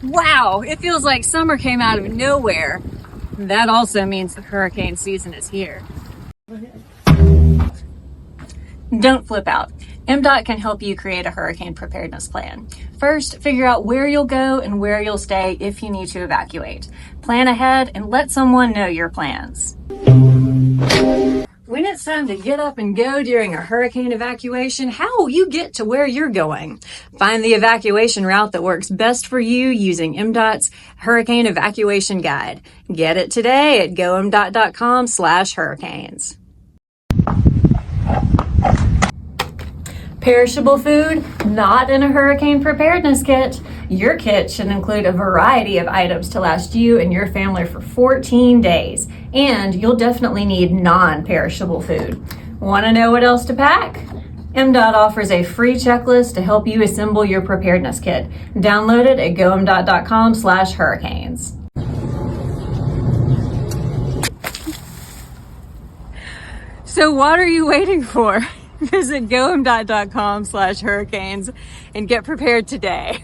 Wow, it feels like summer came out of nowhere. That also means the hurricane season is here. Don't flip out. MDOT can help you create a hurricane preparedness plan. First, figure out where you'll go and where you'll stay if you need to evacuate. Plan ahead and let someone know your plans. When it's time to get up and go during a hurricane evacuation, how will you get to where you're going? Find the evacuation route that works best for you using MDOT's Hurricane Evacuation Guide. Get it today at gomdot.com/hurricanes. Perishable food? Not in a hurricane preparedness kit. Your kit should include a variety of items to last you and your family for 14 days. And you'll definitely need non-perishable food. Want to know what else to pack? MDOT offers a free checklist to help you assemble your preparedness kit. Download it at gomdot.com/hurricanes. So what are you waiting for? Visit gomdot.com/hurricanes and get prepared today.